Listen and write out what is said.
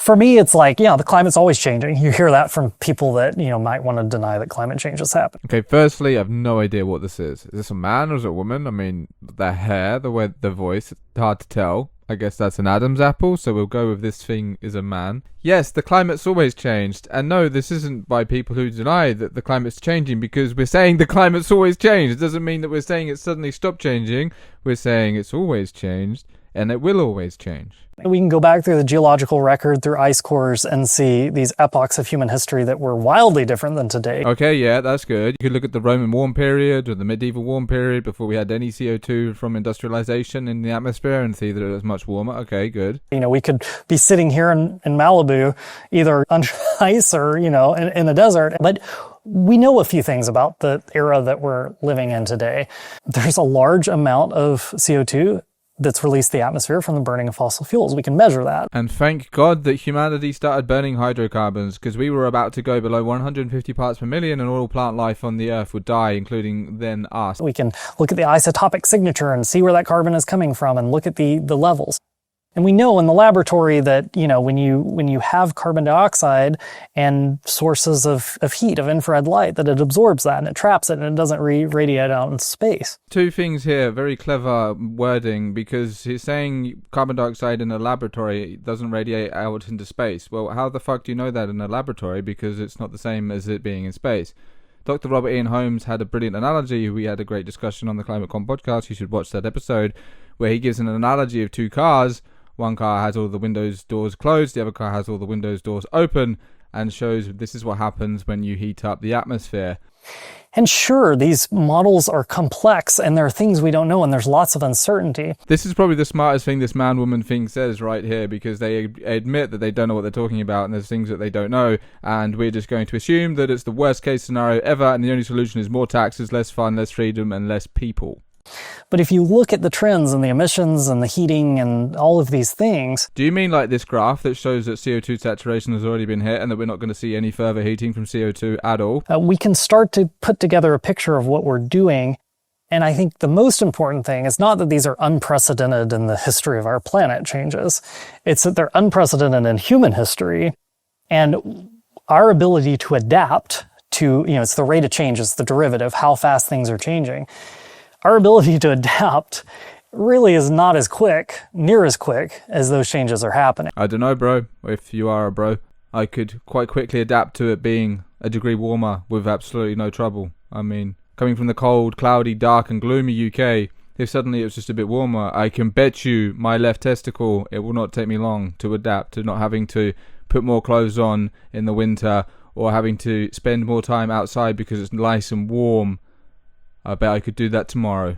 For me, it's like, the climate's always changing. You hear that from people that, might want to deny that climate change has happened. Okay, firstly, I have no idea what this is. Is this a man or is it a woman? I mean, the hair, the way, the voice, it's hard to tell. I guess that's an Adam's apple, so we'll go with this thing is a man. Yes, the climate's always changed. And no, this isn't by people who deny that the climate's changing, because we're saying the climate's always changed. It doesn't mean that we're saying it suddenly stopped changing. We're saying it's always changed, and it will always change. We can go back through the geological record, through ice cores, and see these epochs of human history that were wildly different than today. Okay, yeah, that's good. You could look at the Roman warm period or the medieval warm period before we had any CO2 from industrialization in the atmosphere and see that it was much warmer. Okay, good. We could be sitting here in Malibu, either under ice or, in the desert. But we know a few things about the era that we're living in today. There's a large amount of CO2 that's released the atmosphere from the burning of fossil fuels. We can measure that. And thank God that humanity started burning hydrocarbons, because we were about to go below 150 parts per million and all plant life on the earth would die, including then us. We can look at the isotopic signature and see where that carbon is coming from and look at the levels. And we know in the laboratory that, when you have carbon dioxide and sources of heat, of infrared light, that it absorbs that and it traps it and it doesn't radiate out into space. Two things here, very clever wording, because he's saying carbon dioxide in a laboratory doesn't radiate out into space. Well, how the fuck do you know that in a laboratory? Because it's not the same as it being in space. Dr. Robert Ian Holmes had a brilliant analogy. We had a great discussion on the Climate Com podcast. You should watch that episode, where he gives an analogy of two cars. One car has all the windows doors closed, the other car has all the windows doors open, and shows this is what happens when you heat up the atmosphere. And sure, these models are complex and there are things we don't know and there's lots of uncertainty. This is probably the smartest thing this man-woman thing says right here, because they admit that they don't know what they're talking about and there's things that they don't know, and we're just going to assume that it's the worst case scenario ever and the only solution is more taxes, less fun, less freedom, and less people. But if you look at the trends and the emissions and the heating and all of these things... Do you mean like this graph that shows that CO2 saturation has already been hit and that we're not going to see any further heating from CO2 at all? We can start to put together a picture of what we're doing. And I think the most important thing is not that these are unprecedented in the history of our planet changes. It's that they're unprecedented in human history. And our ability to adapt to, it's the rate of change, it's the derivative, how fast things are changing. Our ability to adapt really is not near as quick as those changes are happening. I don't know, bro. If you are a bro, I could quite quickly adapt to it being a degree warmer with absolutely no trouble. I mean, coming from the cold, cloudy, dark and gloomy UK, if suddenly it was just a bit warmer, I can bet you my left testicle, it will not take me long to adapt to not having to put more clothes on in the winter or having to spend more time outside because it's nice and warm. I bet I could do that tomorrow.